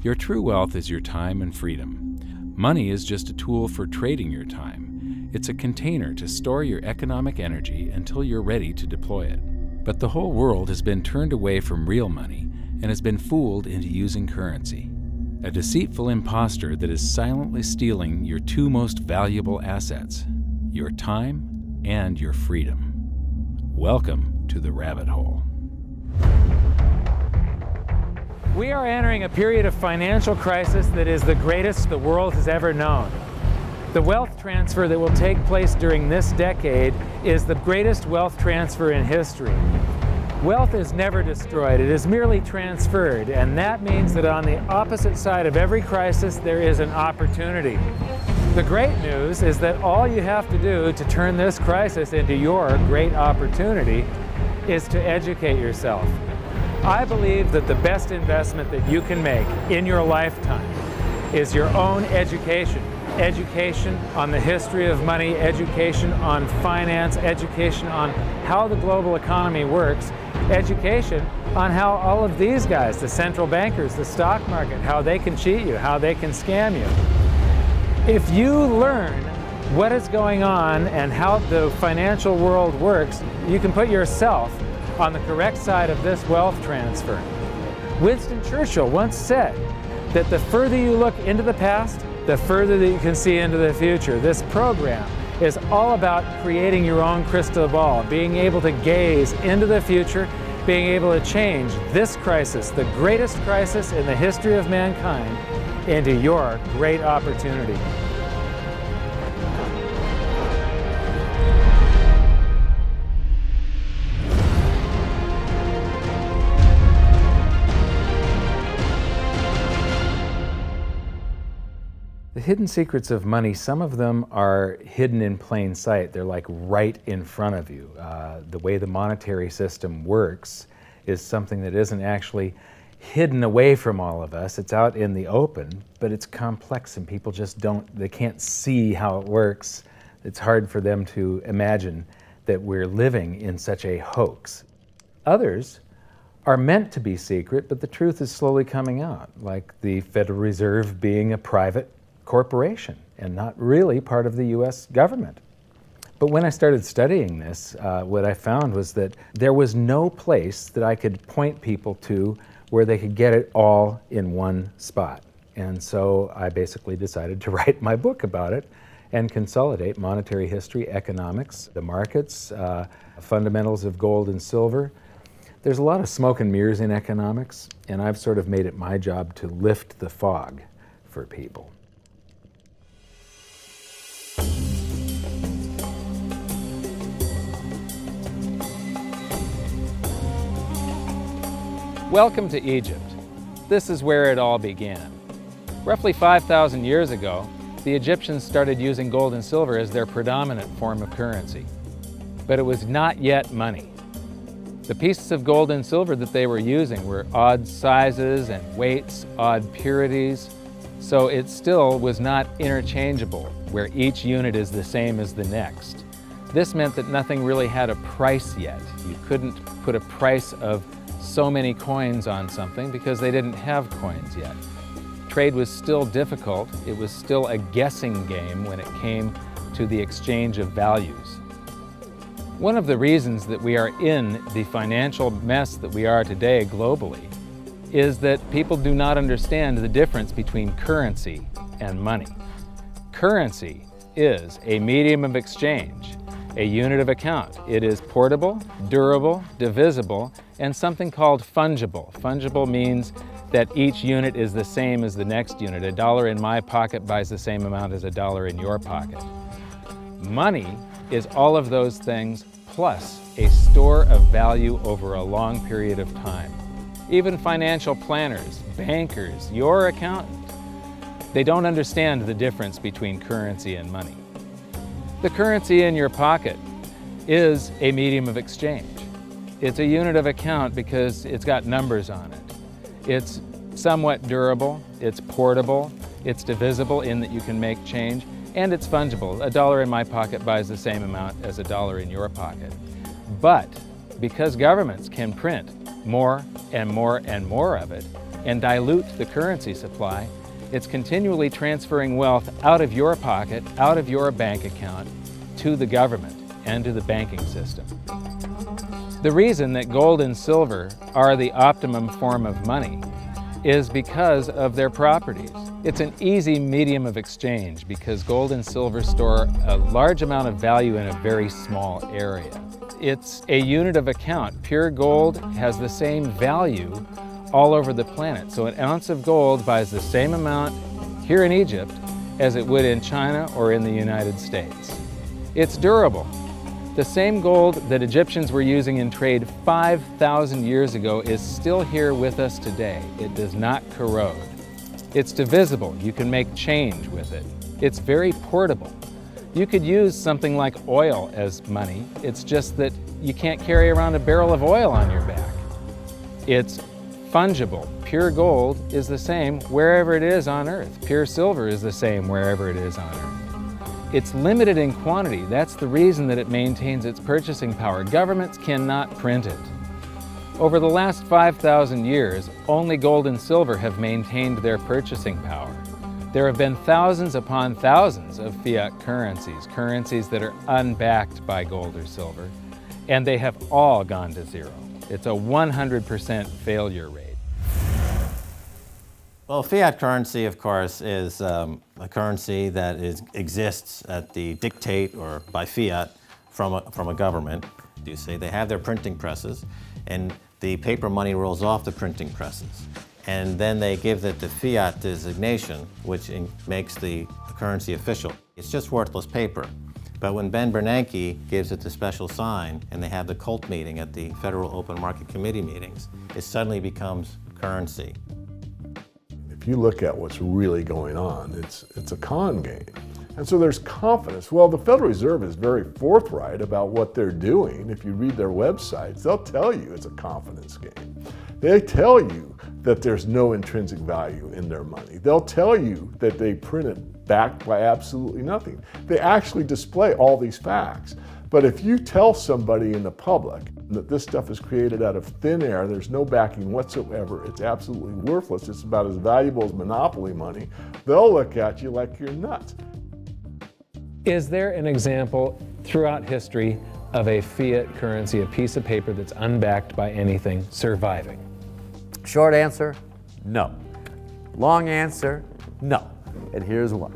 Your true wealth is your time and freedom. Money is just a tool for trading your time. It's a container to store your economic energy until you're ready to deploy it. But the whole world has been turned away from real money and has been fooled into using currency. A deceitful impostor that is silently stealing your two most valuable assets, your time and your freedom. Welcome to the rabbit hole. We are entering a period of financial crisis that is the greatest the world has ever known. The wealth transfer that will take place during this decade is the greatest wealth transfer in history. Wealth is never destroyed, it is merely transferred, and that means that on the opposite side of every crisis there is an opportunity. The great news is that all you have to do to turn this crisis into your great opportunity is to educate yourself. I believe that the best investment that you can make in your lifetime is your own education. Education on the history of money, education on finance, education on how the global economy works, education on how all of these guys, the central bankers, the stock market, how they can cheat you, how they can scam you. If you learn what is going on and how the financial world works, you can put yourself on the correct side of this wealth transfer. Winston Churchill once said that the further you look into the past, the further that you can see into the future. This program is all about creating your own crystal ball, being able to gaze into the future, being able to change this crisis, the greatest crisis in the history of mankind, into your great opportunity. The hidden secrets of money, some of them are hidden in plain sight. They're like right in front of you. The way the monetary system works is something that isn't actually hidden away from all of us. It's out in the open, but it's complex and people just they can't see how it works. It's hard for them to imagine that we're living in such a hoax. Others are meant to be secret, but the truth is slowly coming out, like the Federal Reserve being a private corporation and not really part of the U.S. government. But when I started studying this, what I found was that there was no place that I could point people to where they could get it all in one spot. And so I basically decided to write my book about it and consolidate monetary history, economics, the markets, fundamentals of gold and silver. There's a lot of smoke and mirrors in economics, and I've sort of made it my job to lift the fog for people. Welcome to Egypt. This is where it all began. Roughly 5,000 years ago, the Egyptians started using gold and silver as their predominant form of currency. But it was not yet money. The pieces of gold and silver that they were using were odd sizes and weights, odd purities, so it still was not interchangeable, where each unit is the same as the next. This meant that nothing really had a price yet. You couldn't put a price of so many coins on something because they didn't have coins yet. Trade was still difficult. It was still a guessing game when it came to the exchange of values. One of the reasons that we are in the financial mess that we are today globally is that people do not understand the difference between currency and money. Currency is a medium of exchange, a unit of account. It is portable, durable, divisible, and something called fungible. Fungible means that each unit is the same as the next unit. A dollar in my pocket buys the same amount as a dollar in your pocket. Money is all of those things plus a store of value over a long period of time. Even financial planners, bankers, your accountant, they don't understand the difference between currency and money. The currency in your pocket is a medium of exchange. It's a unit of account because it's got numbers on it. It's somewhat durable, it's portable, it's divisible in that you can make change, and it's fungible. A dollar in my pocket buys the same amount as a dollar in your pocket. But because governments can print more and more and more of it, and dilute the currency supply, it's continually transferring wealth out of your pocket, out of your bank account, to the government and to the banking system. The reason that gold and silver are the optimum form of money is because of their properties. It's an easy medium of exchange because gold and silver store a large amount of value in a very small area. It's a unit of account. Pure gold has the same value all over the planet. So an ounce of gold buys the same amount here in Egypt as it would in China or in the United States. It's durable. The same gold that Egyptians were using in trade 5,000 years ago is still here with us today. It does not corrode. It's divisible. You can make change with it. It's very portable. You could use something like oil as money. It's just that you can't carry around a barrel of oil on your back. It's fungible. Pure gold is the same wherever it is on Earth. Pure silver is the same wherever it is on Earth. It's limited in quantity. That's the reason that it maintains its purchasing power. Governments cannot print it. Over the last 5,000 years, only gold and silver have maintained their purchasing power. There have been thousands upon thousands of fiat currencies, currencies that are unbacked by gold or silver, and they have all gone to zero. It's a 100% failure rate. Well, fiat currency, of course, is a currency that exists at the dictate or by fiat from a government. You say they have their printing presses, and the paper money rolls off the printing presses. And then they give it the fiat designation, which makes the currency official. It's just worthless paper. But when Ben Bernanke gives it the special sign, and they have the cult meeting at the Federal Open Market Committee meetings, it suddenly becomes currency. If you look at what's really going on, it's a con game. And so there's confidence. Well, the Federal Reserve is very forthright about what they're doing. If you read their websites, they'll tell you it's a confidence game. They tell you that there's no intrinsic value in their money. They'll tell you that they print it backed by absolutely nothing. They actually display all these facts. But if you tell somebody in the public that this stuff is created out of thin air, there's no backing whatsoever, it's absolutely worthless, it's about as valuable as monopoly money, they'll look at you like you're nuts. Is there an example throughout history of a fiat currency, a piece of paper that's unbacked by anything, surviving? Short answer, no. Long answer, no. And here's why.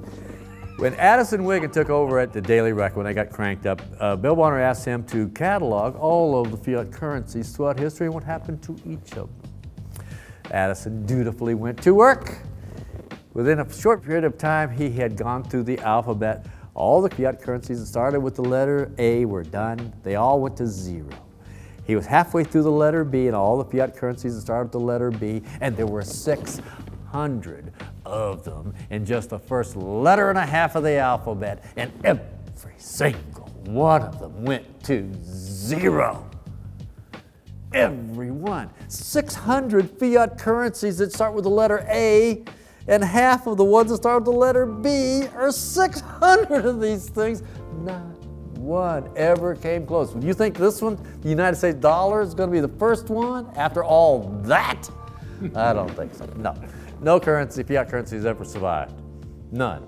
When Addison Wiggin took over at the Daily Record, when they got cranked up, Bill Warner asked him to catalog all of the fiat currencies throughout history and what happened to each of them. Addison dutifully went to work. Within a short period of time, he had gone through the alphabet. All the fiat currencies that started with the letter A were done. They all went to zero. He was halfway through the letter B, and all the fiat currencies that started with the letter B, and there were 600 of them in just the first letter and a half of the alphabet, and every single one of them went to zero. Every one. 600 fiat currencies that start with the letter A, and half of the ones that start with the letter B are 600 of these things. Not one ever came close. Would you think this one, the United States dollar, is going to be the first one after all that? I don't think so. No. No currency, fiat currency has ever survived. None.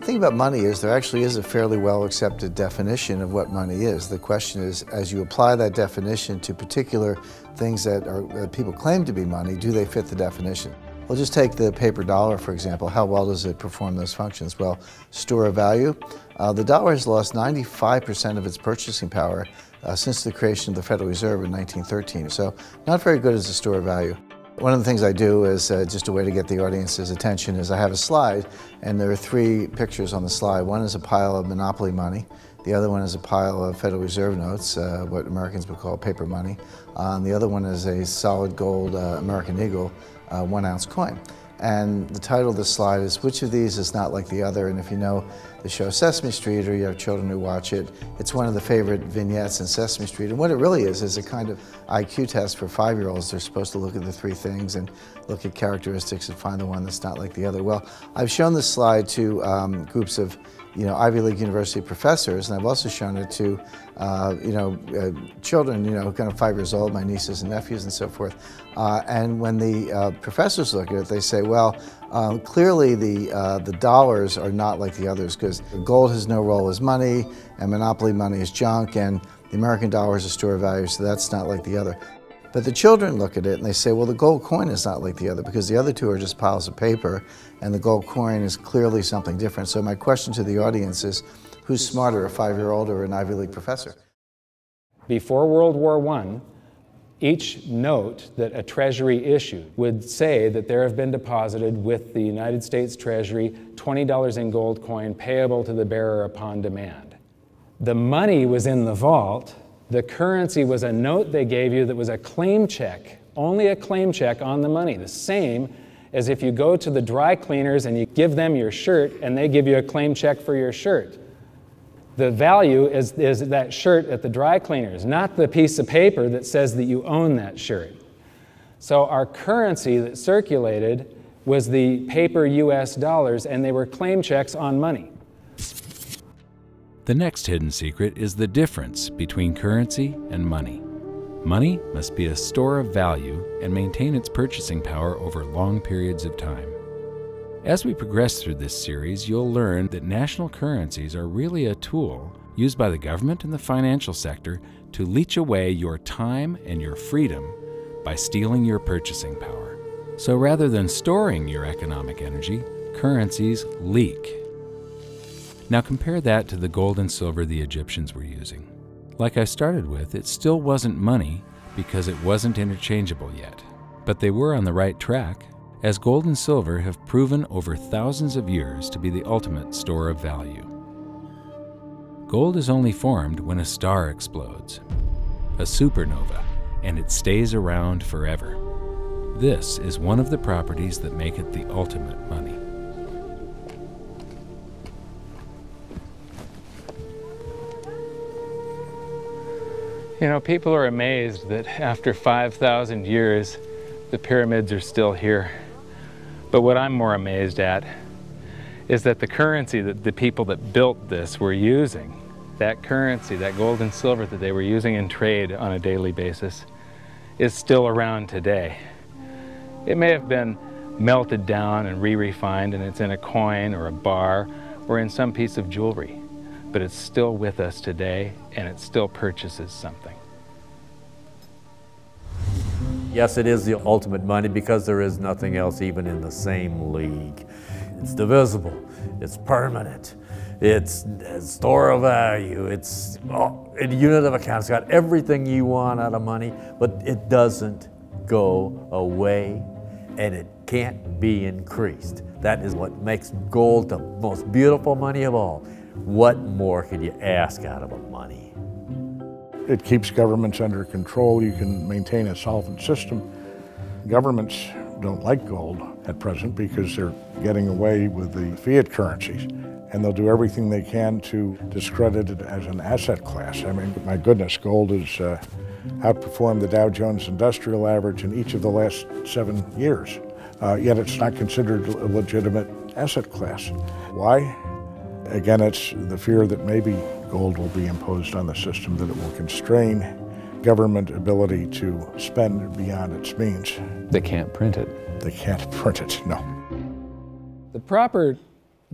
The thing about money is there actually is a fairly well accepted definition of what money is. The question is, as you apply that definition to particular things that people claim to be money, do they fit the definition? We'll just take the paper dollar, for example. How well does it perform those functions? Well, store of value. The dollar has lost 95% of its purchasing power since the creation of the Federal Reserve in 1913. So not very good as a store of value. One of the things I do is just a way to get the audience's attention is I have a slide, and there are 3 pictures on the slide. One is a pile of monopoly money. The other one is a pile of Federal Reserve notes, what Americans would call paper money. The other one is a solid gold American Eagle 1-ounce coin. And the title of the slide is, which of these is not like the other? And if you know the show Sesame Street, or you have children who watch it, it's one of the favorite vignettes in Sesame Street. And what it really is a kind of IQ test for 5-year-olds. They're supposed to look at the 3 things and look at characteristics and find the one that's not like the other. Well, I've shown this slide to groups of Ivy League University professors, and I've also shown it to, children, kind of 5 years old, my nieces and nephews and so forth. And when the professors look at it, they say, well, clearly the dollars are not like the others because gold has no role as money, and monopoly money is junk, and the American dollar is a store of value, so that's not like the other. But the children look at it and they say, well, the gold coin is not like the other because the other two are just piles of paper and the gold coin is clearly something different. So my question to the audience is, who's smarter, a 5-year-old or an Ivy League professor? Before World War I, each note that a treasury issued would say that there have been deposited with the United States Treasury $20 in gold coin payable to the bearer upon demand. The money was in the vault. The currency was a note they gave you that was a claim check, only a claim check on the money, the same as if you go to the dry cleaners and you give them your shirt and they give you a claim check for your shirt. The value is that shirt at the dry cleaners, not the piece of paper that says that you own that shirt. So our currency that circulated was the paper US dollars, and they were claim checks on money. The next hidden secret is the difference between currency and money. Money must be a store of value and maintain its purchasing power over long periods of time. As we progress through this series, you'll learn that national currencies are really a tool used by the government and the financial sector to leech away your time and your freedom by stealing your purchasing power. So rather than storing your economic energy, currencies leak. Now compare that to the gold and silver the Egyptians were using. Like I started with, it still wasn't money because it wasn't interchangeable yet. But they were on the right track, as gold and silver have proven over thousands of years to be the ultimate store of value. Gold is only formed when a star explodes, a supernova, and it stays around forever. This is one of the properties that make it the ultimate money. You know, people are amazed that after 5,000 years, the pyramids are still here. But what I'm more amazed at is that the currency that the people that built this were using, that currency, that gold and silver that they were using in trade on a daily basis, is still around today. It may have been melted down and re-refined and it's in a coin or a bar or in some piece of jewelry, but it's still with us today and it still purchases something. Yes, it is the ultimate money because there is nothing else even in the same league. It's divisible, it's permanent, it's a store of value, it's a unit of account. It's got everything you want out of money, but it doesn't go away and it can't be increased. That is what makes gold the most beautiful money of all. What more could you ask out of a money? It keeps governments under control. You can maintain a solvent system. Governments don't like gold at present because they're getting away with the fiat currencies, and they'll do everything they can to discredit it as an asset class. I mean, my goodness, gold has outperformed the Dow Jones Industrial Average in each of the last 7 years, yet it's not considered a legitimate asset class. Why? Again, it's the fear that maybe gold will be imposed on the system, that it will constrain government ability to spend beyond its means. They can't print it. They can't print it, no. The proper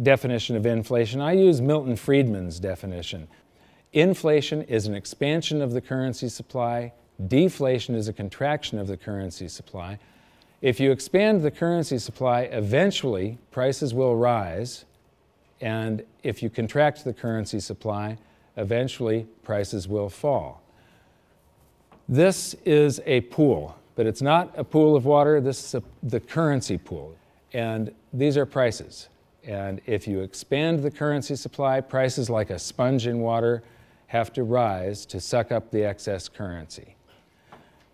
definition of inflation, I use Milton Friedman's definition. Inflation is an expansion of the currency supply. Deflation is a contraction of the currency supply. If you expand the currency supply, eventually prices will rise. And if you contract the currency supply, eventually prices will fall. This is a pool, but it's not a pool of water. This is the currency pool. And these are prices. And if you expand the currency supply, prices like a sponge in water have to rise to suck up the excess currency.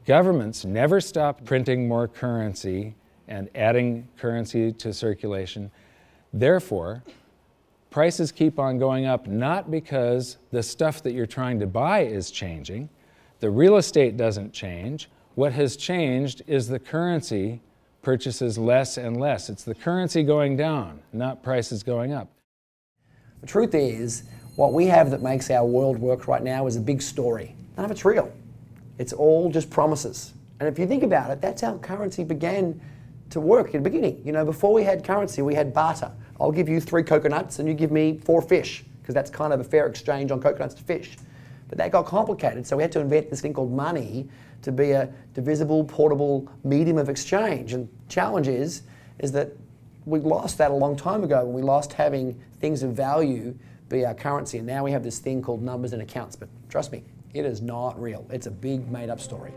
Governments never stop printing more currency and adding currency to circulation. Therefore, prices keep on going up, not because the stuff that you're trying to buy is changing. The real estate doesn't change. What has changed is the currency purchases less and less. It's the currency going down, not prices going up. The truth is, what we have that makes our world work right now is a big story. None of it's real. It's all just promises. And if you think about it, that's how currency began to work in the beginning. You know, before we had currency, we had barter. I'll give you 3 coconuts and you give me 4 fish, because that's kind of a fair exchange on coconuts to fish. But that got complicated, so we had to invent this thing called money to be a divisible, portable medium of exchange. And the challenge is that we lost that a long time ago when we lost having things of value be our currency. And now we have this thing called numbers and accounts. But trust me, it is not real. It's a big made-up story.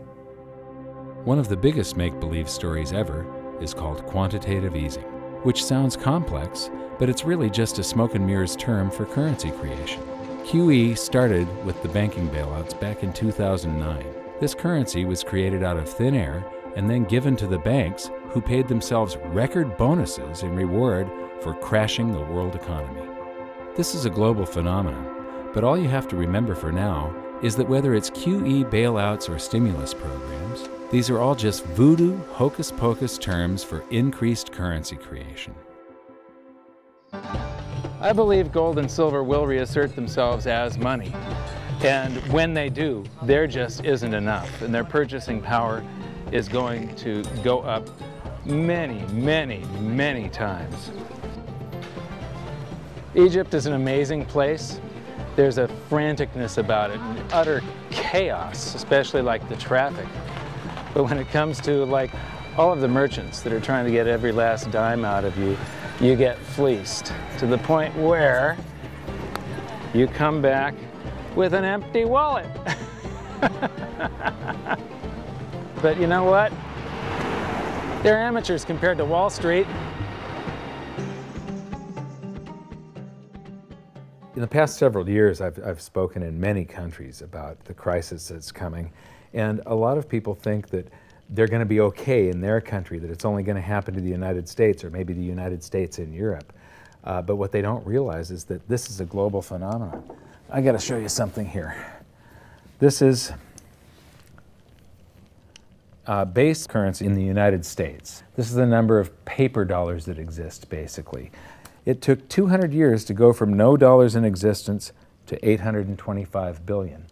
One of the biggest make-believe stories ever is called quantitative easing, which sounds complex, but it's really just a smoke and mirrors term for currency creation. QE started with the banking bailouts back in 2009. This currency was created out of thin air and then given to the banks, who paid themselves record bonuses in reward for crashing the world economy. This is a global phenomenon, but all you have to remember for now is that whether it's QE bailouts or stimulus programs, these are all just voodoo, hocus-pocus terms for increased currency creation. I believe gold and silver will reassert themselves as money. And when they do, there just isn't enough. And their purchasing power is going to go up many, many, many times. Egypt is an amazing place. There's a franticness about it, and utter chaos, especially like the traffic. But when it comes to like all of the merchants that are trying to get every last dime out of you, you get fleeced to the point where you come back with an empty wallet. But you know what? They're amateurs compared to Wall Street. In the past several years, I've spoken in many countries about the crisis that's coming, and a lot of people think that they're going to be okay in their country, that it's only going to happen to the United States or maybe the United States in Europe. But what they don't realize is that this is a global phenomenon. I got to show you something here. This is base currency in the United States. This is the number of paper dollars that exist, basically. It took 200 years to go from no dollars in existence to 825 billion.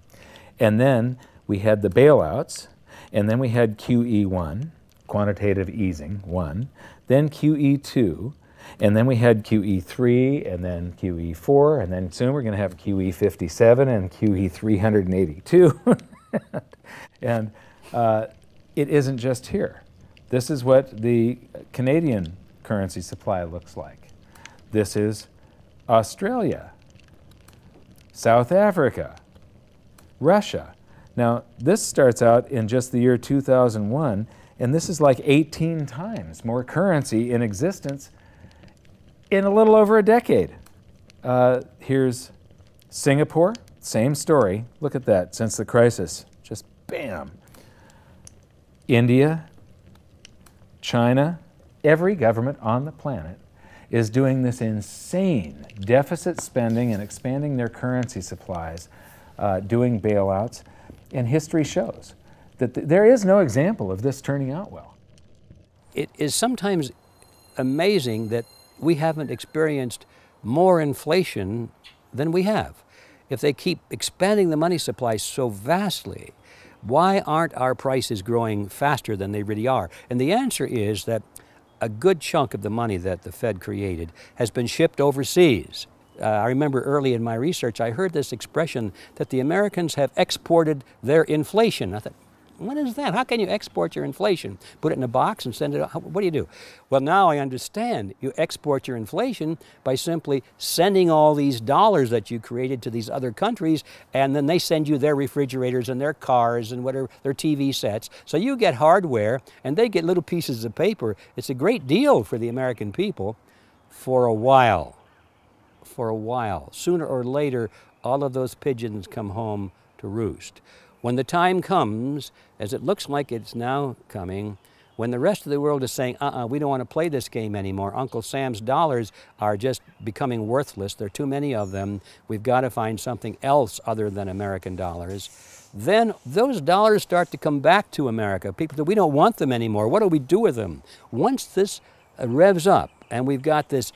And then we had the bailouts, and then we had QE1, quantitative easing 1, then QE2, and then we had QE3, and then QE4, and then soon we're going to have QE57 and QE382. And it isn't just here. This is what the Canadian currency supply looks like. This is Australia, South Africa, Russia. Now, this starts out in just the year 2001, and this is like 18 times more currency in existence in a little over a decade. Here's Singapore, same story. Look at that, since the crisis, just bam. India, China, every government on the planet is doing this insane deficit spending and expanding their currency supplies, doing bailouts. And history shows that there is no example of this turning out well. It is sometimes amazing that we haven't experienced more inflation than we have. If they keep expanding the money supply so vastly, why aren't our prices growing faster than they really are? And the answer is that a good chunk of the money that the Fed created has been shipped overseas. I remember early in my research, I heard this expression that the Americans have exported their inflation. I thought, what is that? How can you export your inflation? Put it in a box and send it out? What do you do? Well, now I understand. You export your inflation by simply sending all these dollars that you created to these other countries, and then they send you their refrigerators and their cars and whatever, their TV sets. So you get hardware, and they get little pieces of paper. It's a great deal for the American people for a while. For a while. Sooner or later, all of those pigeons come home to roost. When the time comes, as it looks like it's now coming, when the rest of the world is saying, we don't want to play this game anymore, Uncle Sam's dollars are just becoming worthless, there are too many of them, we've got to find something else other than American dollars, then those dollars start to come back to America. People say, we don't want them anymore, what do we do with them? Once this revs up and we've got this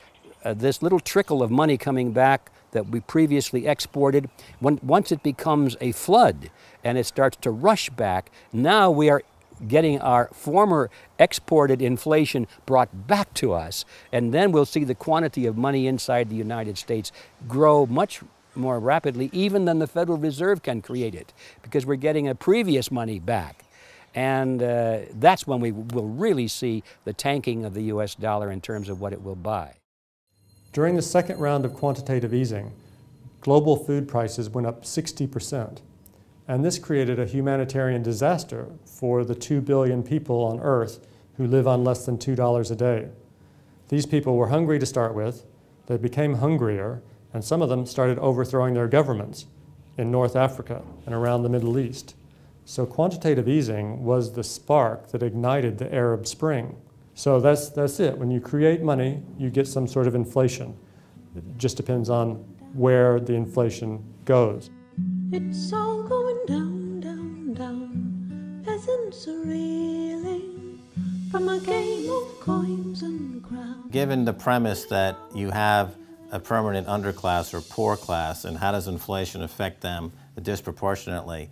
little trickle of money coming back that we previously exported, once it becomes a flood and it starts to rush back, now we are getting our former exported inflation brought back to us, and then we'll see the quantity of money inside the United States grow much more rapidly even than the Federal Reserve can create it, because we're getting a previous money back. And that's when we will really see the tanking of the US dollar in terms of what it will buy. During the second round of quantitative easing, global food prices went up 60%. And this created a humanitarian disaster for the 2 billion people on Earth who live on less than $2 a day. These people were hungry to start with, they became hungrier, and some of them started overthrowing their governments in North Africa and around the Middle East. So quantitative easing was the spark that ignited the Arab Spring. So that's it. When you create money, you get some sort of inflation. It just depends on where the inflation goes. It's all going down, down, down. Peasants are reeling from a game of coins and crowns. Given the premise that you have a permanent underclass or poor class, and how does inflation affect them disproportionately,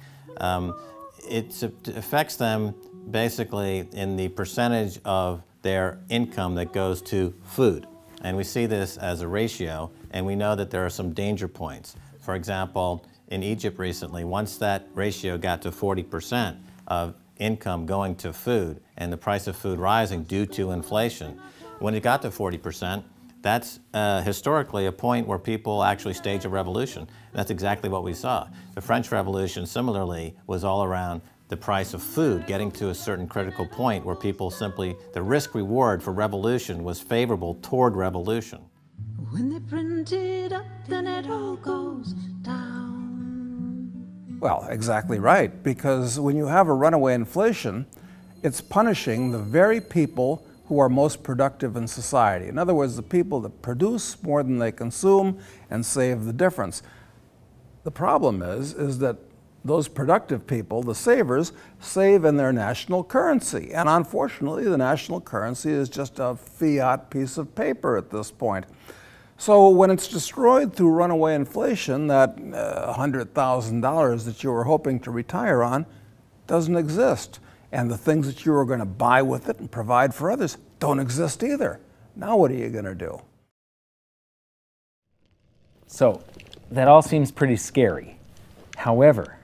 it affects them basically in the percentage of their income that goes to food. And we see this as a ratio, and we know that there are some danger points. For example, in Egypt recently, once that ratio got to 40% of income going to food and the price of food rising due to inflation, when it got to 40%, that's historically a point where people actually stage a revolution. That's exactly what we saw. The French Revolution, similarly, was all around the price of food getting to a certain critical point where people simply, the risk-reward for revolution was favorable toward revolution. When they print it up, then it all goes down. Well, exactly right, because when you have a runaway inflation, it's punishing the very people who are most productive in society. In other words, the people that produce more than they consume and save the difference. The problem is that those productive people, the savers, save in their national currency. And unfortunately, the national currency is just a fiat piece of paper at this point. So when it's destroyed through runaway inflation, that $100,000 that you were hoping to retire on doesn't exist. And the things that you were going to buy with it and provide for others don't exist either. Now what are you going to do? So that all seems pretty scary. However,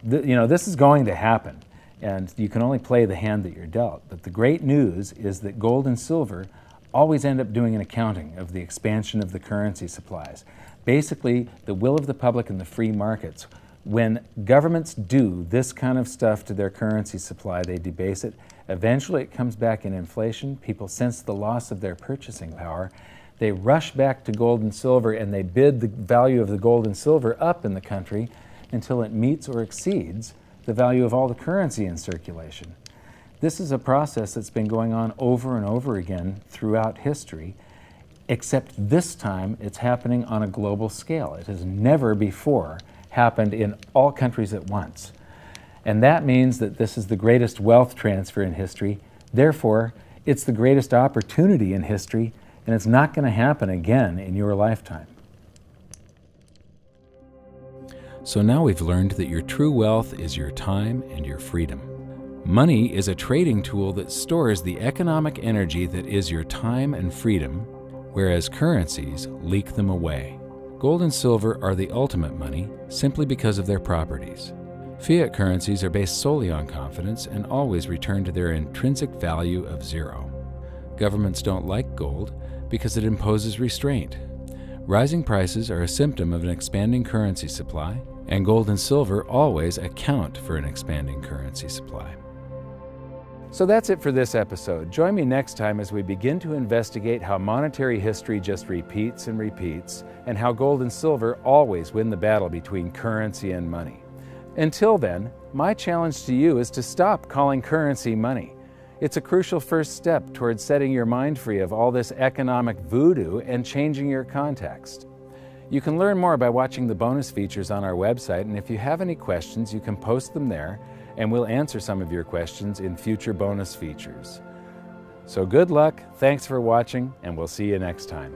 this is going to happen, and you can only play the hand that you're dealt. But the great news is that gold and silver always end up doing an accounting of the expansion of the currency supplies. Basically, the will of the public and the free markets. When governments do this kind of stuff to their currency supply, they debase it. Eventually it comes back in inflation. People sense the loss of their purchasing power. They rush back to gold and silver, and they bid the value of the gold and silver up in the country until it meets or exceeds the value of all the currency in circulation. This is a process that's been going on over and over again throughout history, except this time it's happening on a global scale. It has never before happened in all countries at once. And that means that this is the greatest wealth transfer in history. Therefore, it's the greatest opportunity in history, and it's not going to happen again in your lifetime. So now we've learned that your true wealth is your time and your freedom. Money is a trading tool that stores the economic energy that is your time and freedom, whereas currencies leak them away. Gold and silver are the ultimate money simply because of their properties. Fiat currencies are based solely on confidence and always return to their intrinsic value of zero. Governments don't like gold because it imposes restraint. Rising prices are a symptom of an expanding currency supply, and gold and silver always account for an expanding currency supply. So that's it for this episode. Join me next time as we begin to investigate how monetary history just repeats and repeats, and how gold and silver always win the battle between currency and money. Until then, my challenge to you is to stop calling currency money. It's a crucial first step towards setting your mind free of all this economic voodoo and changing your context. You can learn more by watching the bonus features on our website, and if you have any questions, you can post them there, and we'll answer some of your questions in future bonus features. So good luck, thanks for watching, and we'll see you next time.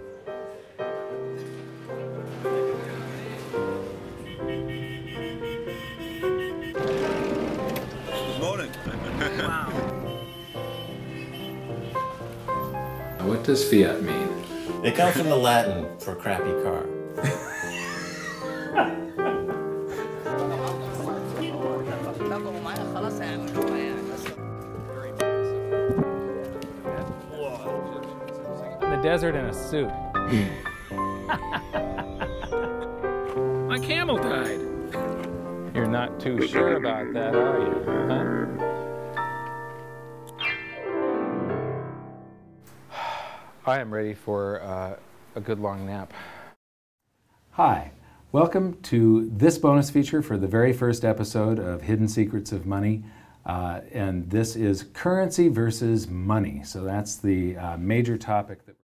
what does fiat mean? It comes from the Latin for crappy car. In the desert in a suit. My camel died. You're not too sure about that, are you? Huh? I am ready for a good long nap. Hi, welcome to this bonus feature for the very first episode of Hidden Secrets of Money. And this is currency versus money. So that's the major topic that